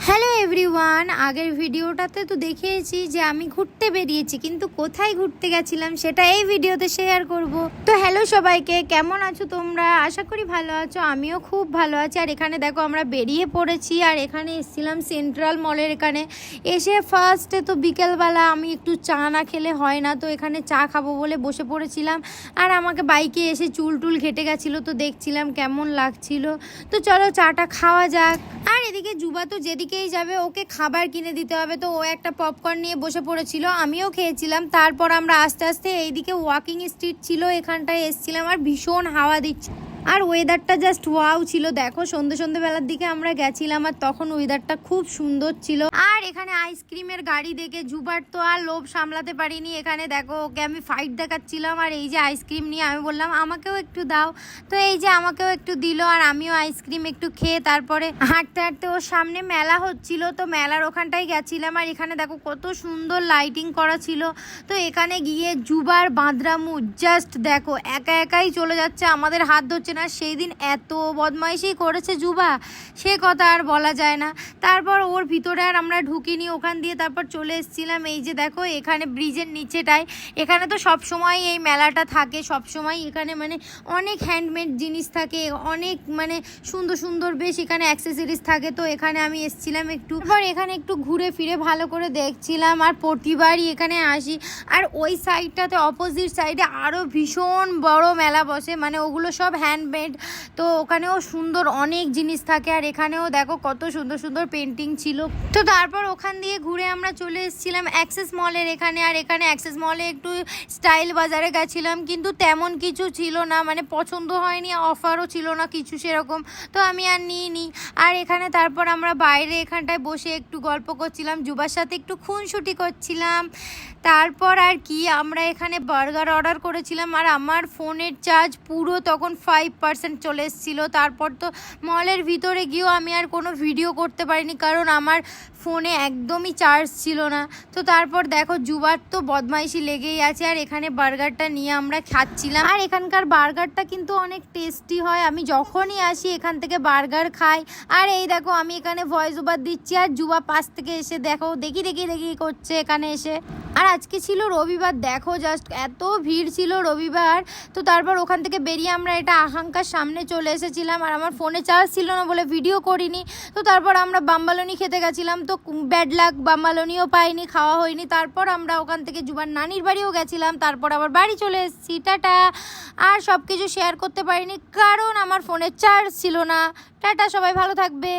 Hello everyone, আগের ভিডিওটাতে তো দেখিয়েছি যে আমি ঘুরতে বেরিয়েছি, কিন্তু কোথায় ঘুরতে গেছিলাম সেটা এই ভিডিওতে শেয়ার করব। তো হ্যালো সবাইকে, কেমন আছো তোমরা? আশা করি ভালো আছো, আমিও খুব ভালো আছি। আর এখানে দেখো আমরা বেরিয়ে পড়েছি, আর এখানে এসেছিলাম সেন্ট্রাল মলের এখানে। এসে ফার্স্টে তো বিকেলবেলা আমি একটু চা না খেলে হয় না, তো এখানে চা খাবো বলে বসে পড়েছিলাম। আর আমাকে বাইকে এসে চুল টুল ঘেটে গেছিলো, তো দেখছিলাম কেমন লাগছিল। তো চলো চাটা খাওয়া যাক। আর এদিকে যুবা তো যেদিকেই যাবে ওকে খাবার কিনে দিতে হবে, তো ও একটা পপকর্ন নিয়ে বসে পড়েছিল, আমিও খেয়েছিলাম। তারপর আমরা আস্তে আস্তে এইদিকে ওয়াকিং স্ট্রিট ছিল, এখানটায় এসেছিলাম। আর ভীষণ হাওয়া দিচ্ছে, আর ওয়েদারটা জাস্ট ওয়াও ছিল। দেখো সন্ধ্যেবেলার দিকে আমরা গেছিলাম, আর তখন ওয়েদারটা খুব সুন্দর ছিল। আর এখানে আইসক্রিমের গাড়ি দেখে যুবার তো আর লোভ সামলাতে পারিনি। এখানে দেখো ওকে আমি ফাইট দেখাচ্ছিলাম, আর এই যে আইসক্রিম নিয়ে আমি বললাম আমাকেও একটু দাও, তো এই যে আমাকেও একটু দিল। আর আমিও আইসক্রিম একটু খেয়ে তারপরে হাঁটতে হাঁটতে ওর সামনে মেলা হচ্ছিল, তো মেলার ওখানটায় গেছিলাম। আর এখানে দেখো কত সুন্দর লাইটিং করা ছিল। তো এখানে গিয়ে যুবার বাঁদরামু জাস্ট দেখো একা একাই চলে যাচ্ছে, আমাদের হাত ধরছে না। সেই দিন এত বদমাইশি করেছে যুবা, সে কথা আর বলা যায় না। তারপর ওর ভিতরে আর আমরা ঢুকিনি, ওখান দিয়ে তারপর চলে এসেছিলাম এই যে দেখো এখানে ব্রিজের নিচেটায়। এখানে তো সব সময় এই মেলাটা থাকে, সব সময় এখানে মানে অনেক হ্যান্ডমেড জিনিস থাকে, অনেক মানে সুন্দর সুন্দর বেশ এখানে অ্যাক্সেসরিজ থাকে। তো এখানে আমি এসেছিলাম একটু, এবার এখানে একটু ঘুরে ফিরে ভালো করে দেখছিলাম। আর প্রতিবারই এখানে আসি। আর ওই সাইডটাতে অপোজিট সাইডে আরও ভীষণ বড় মেলা বসে, মানে ওগুলো সব হ্যান্ডমেড, তো ওখানেও সুন্দর অনেক জিনিস থাকে। আর এখানেও দেখো কত সুন্দর সুন্দর পেন্টিং ছিল। তো তারপর ওখান দিয়ে ঘুরে আমরা চলে এসেছিলাম অ্যাক্সেস মলের এখানে। আর এখানে অ্যাক্সেস মলে একটু স্টাইল বাজারে গেছিলাম, কিন্তু তেমন কিছু ছিল না, মানে পছন্দ হয়নি, অফারও ছিল না কিছু সেরকম, তো আমি আর নিইনি। আর এখানে তারপর আমরা বাইরে এখানটায় বসে একটু গল্প করছিলাম, যুবার সাথে একটু খুনসুটি করছিলাম। তারপর আর কি আমরা এখানে বার্গার অর্ডার করেছিলাম, আর আমার ফোনের চার্জ পুরো তখন 5% চলে এসেছিলো। তারপর তো মলের ভিতরে গিয়েও আমি আর কোনো ভিডিও করতে পারিনি, কারণ আমার ফোনে একদমই চার্জ ছিল না। তো তারপর দেখো যুবার তো বদমাইশি লেগেই আছে। আর এখানে বার্গারটা নিয়ে আমরা খাচ্ছিলাম, আর এখানকার বার্গারটা কিন্তু অনেক টেস্টি হয়, আমি যখনই আসি এখান থেকে বার্গার খাই। আর এই দেখো আমি এখানে ভয়েস ওভার দিচ্ছি, আর যুবা পাশ থেকে এসে দেখো দেখি করছে এখানে এসে। আর আজকে ছিল রবিবার, দেখো জাস্ট এত ভিড় ছিল রবিবার। তো তারপর ওখান থেকে বেরিয়ে আমরা এটা আকাঙ্ক্ষার সামনে চলে এসেছিলাম, আর আমার ফোনে চার্জ ছিল না বলে ভিডিও করিনি। তো তারপর আমরা বাম্বালনি খেতে গেছিলাম, তো ব্যাড লাক, বাম্বালনিও পাইনি, খাওয়া হয়নি। তারপর আমরা ওখান থেকে যুবার নানির বাড়িও গেছিলাম, তারপর আবার বাড়ি চলে এসেছি, টাটা। আর সব কিছু শেয়ার করতে পারিনি কারণ আমার ফোনে চার্জ ছিল না। টাটা, সবাই ভালো থাকবে।